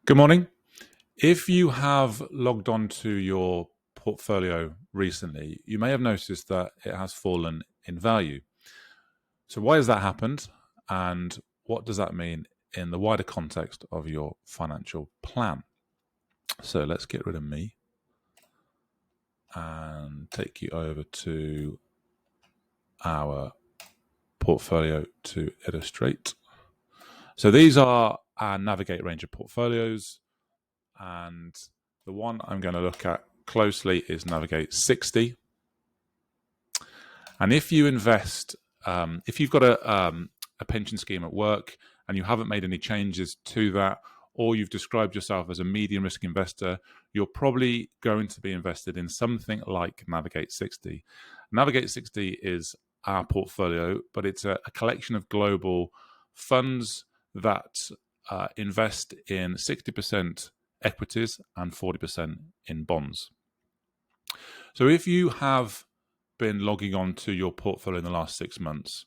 Good morning. If you have logged on to your portfolio recently, you may have noticed that it has fallen in value. So why has that happened? And what does that mean in the wider context of your financial plan? So let's get rid of me and take you over to our portfolio to illustrate. So these are our Navigate range of portfolios, and the one I'm going to look at closely is Navigate 60. And if you invest, if you've got a pension scheme at work and you haven't made any changes to that, or you've described yourself as a medium risk investor, you're probably going to be invested in something like Navigate 60. Navigate 60 is our portfolio, but it's a collection of global funds that invest in 60% equities and 40% in bonds. So if you have been logging on to your portfolio in the last 6 months,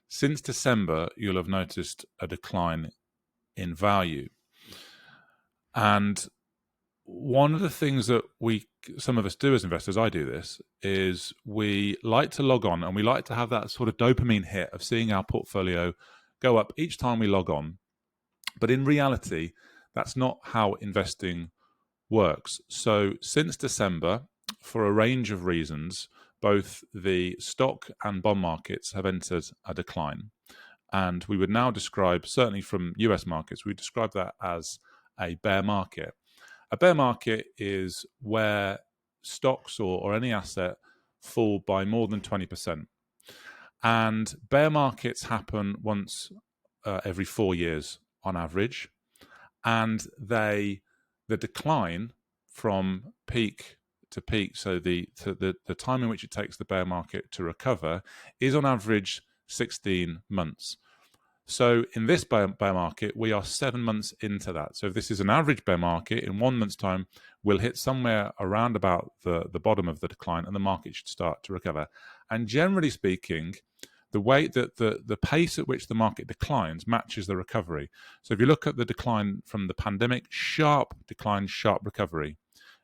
since December, you'll have noticed a decline in value. And one of the things that some of us do as investors, I do this, is we like to log on and we like to have that sort of dopamine hit of seeing our portfolio go up each time we log on. But in reality, that's not how investing works. So since December, for a range of reasons, both the stock and bond markets have entered a decline. And we would now describe, certainly from US markets, we describe that as a bear market. A bear market is where stocks or any asset fall by more than 20%. And bear markets happen once every 4 years on average. And the decline from peak to peak, so the time in which it takes the bear market to recover, is on average 16 months. So in this bear market, we are 7 months into that. So if this is an average bear market, in 1 month's time, we'll hit somewhere around about the bottom of the decline and the market should start to recover. And generally speaking, the way that the pace at which the market declines matches the recovery. So if you look at the decline from the pandemic, sharp decline, sharp recovery.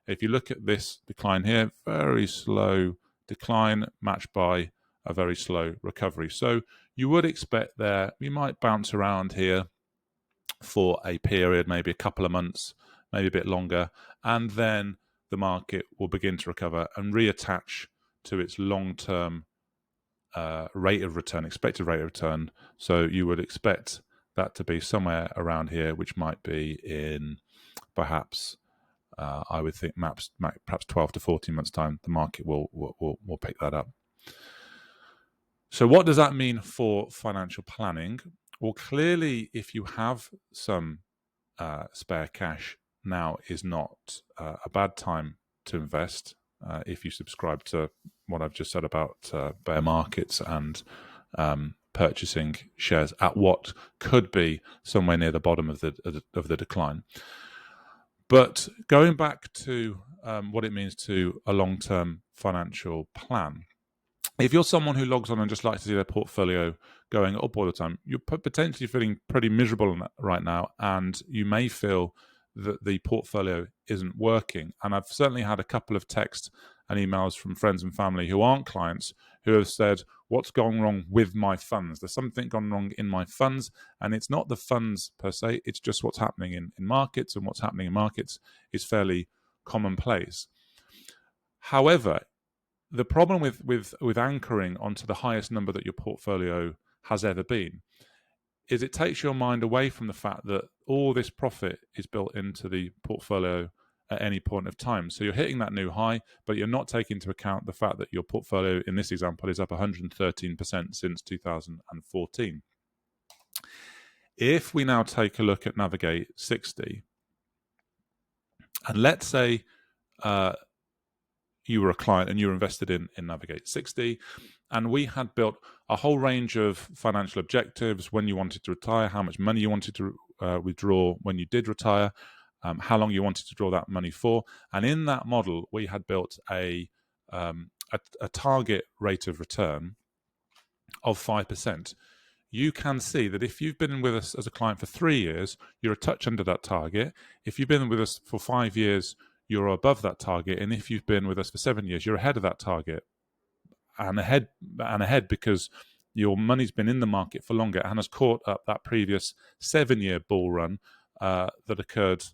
If you look at this decline here, very slow decline matched by a very slow recovery. So you would expect we might bounce around here for a period, maybe a couple of months, maybe a bit longer, and then the market will begin to recover and reattach to its long-term rate of return, expected rate of return. So you would expect that to be somewhere around here, which might be in perhaps, I would think perhaps 12 to 14 months' time, the market will pick that up. So what does that mean for financial planning? Well, clearly, if you have some spare cash, now is not a bad time to invest. If you subscribe to what I've just said about bear markets and purchasing shares at what could be somewhere near the bottom of the decline. But going back to what it means to a long-term financial plan, if you're someone who logs on and just likes to see their portfolio going up all the time, you're potentially feeling pretty miserable right now, and you may feel that the portfolio isn't working. And I've certainly had a couple of texts and emails from friends and family who aren't clients who have said, what's gone wrong with my funds? There's something gone wrong in my funds, and it's not the funds per se, it's just what's happening in markets, and what's happening in markets is fairly commonplace. However, the problem with anchoring onto the highest number that your portfolio has ever been is it takes your mind away from the fact that all this profit is built into the portfolio at any point of time. So you're hitting that new high, but you're not taking into account the fact that your portfolio, in this example, is up 113% since 2014. If we now take a look at Navigate 60, and let's say you were a client and you were invested in Navigate 60, and we had built a whole range of financial objectives: when you wanted to retire, how much money you wanted to withdraw when you did retire, how long you wanted to draw that money for. And in that model, we had built a target rate of return of 5%. you can see that if you've been with us as a client for 3 years, you're a touch under that target. If you've been with us for 5 years, you're above that target. And if you've been with us for 7 years, you're ahead of that target. And ahead because your money's been in the market for longer and has caught up that previous 7-year bull run that occurred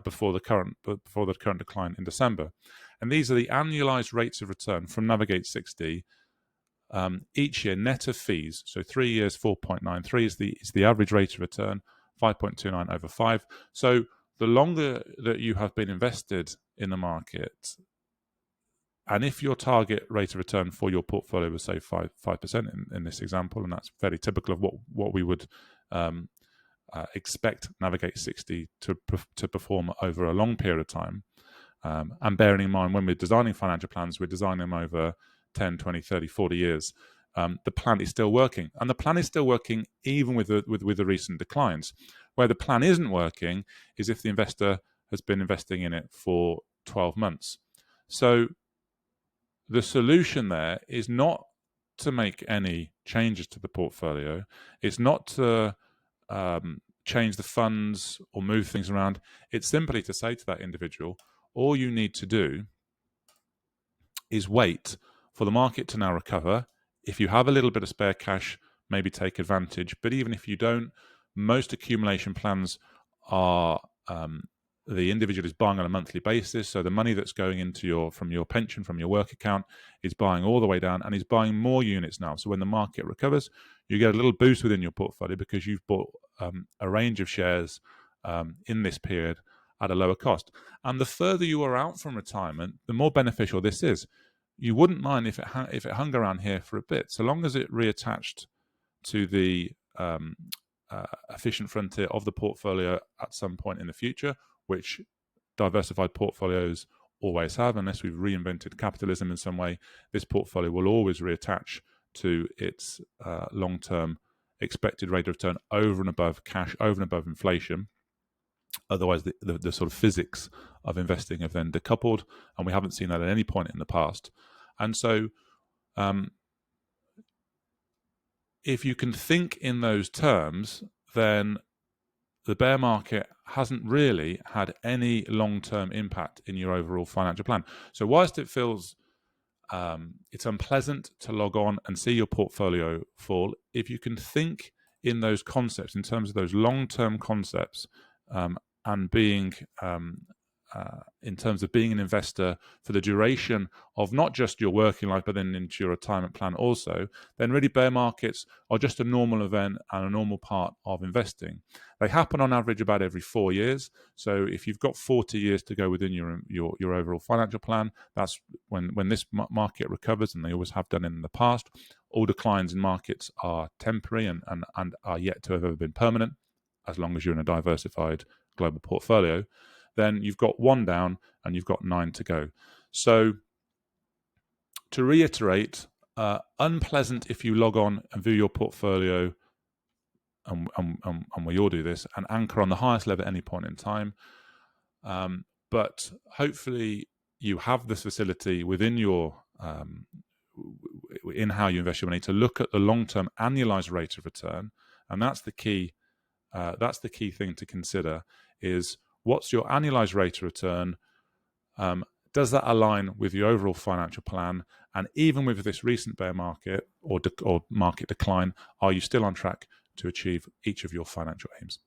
before the current decline in December. And these are the annualized rates of return from Navigate 60 each year, net of fees. So 3 years, 4.93 is the average rate of return, 5.29 over 5. So the longer that you have been invested in the market, and if your target rate of return for your portfolio was, say, 5% in this example, and that's fairly typical of what we would expect Navigate 60 to perform over a long period of time, and bearing in mind when we're designing financial plans, we're designing them over 10, 20, 30, 40 years, the plan is still working. And the plan is still working even with the recent declines. Where the plan isn't working is if the investor has been investing in it for 12 months. So the solution there is not to make any changes to the portfolio. It's not to change the funds or move things around. It's simply to say to that individual, all you need to do is wait for the market to now recover. If you have a little bit of spare cash, maybe take advantage. But even if you don't, most accumulation plans are the individual is buying on a monthly basis. So the money that's going into from your pension, from your work account, is buying all the way down and is buying more units now. So when the market recovers, you get a little boost within your portfolio because you've bought a range of shares in this period at a lower cost. And the further you are out from retirement, the more beneficial this is. You wouldn't mind if it hung around here for a bit, so long as it reattached to the efficient frontier of the portfolio at some point in the future, which diversified portfolios always have. Unless we've reinvented capitalism in some way, this portfolio will always reattach to its long-term expected rate of return over and above cash, over and above inflation. Otherwise, the sort of physics of investing have then decoupled, and we haven't seen that at any point in the past. And so if you can think in those terms, then the bear market hasn't really had any long-term impact in your overall financial plan. So whilst it feels it's unpleasant to log on and see your portfolio fall, if you can think in those concepts, in terms of those long-term concepts, and being in terms of being an investor for the duration of not just your working life, but then into your retirement plan also, then really bear markets are just a normal event and a normal part of investing. They happen on average about every 4 years. So if you've got 40 years to go within your overall financial plan, that's when this market recovers, and they always have done in the past. All declines in markets are temporary and are yet to have ever been permanent, as long as you're in a diversified global portfolio. Then you've got 1 down and you've got 9 to go. So to reiterate, unpleasant if you log on and view your portfolio, and we all do this, and anchor on the highest level at any point in time. But hopefully you have this facility within your in how you invest your money to look at the long-term annualized rate of return, and that's the key. That's the key thing to consider: is what's your annualized rate of return? Does that align with your overall financial plan? And even with this recent bear market or market decline, are you still on track to achieve each of your financial aims?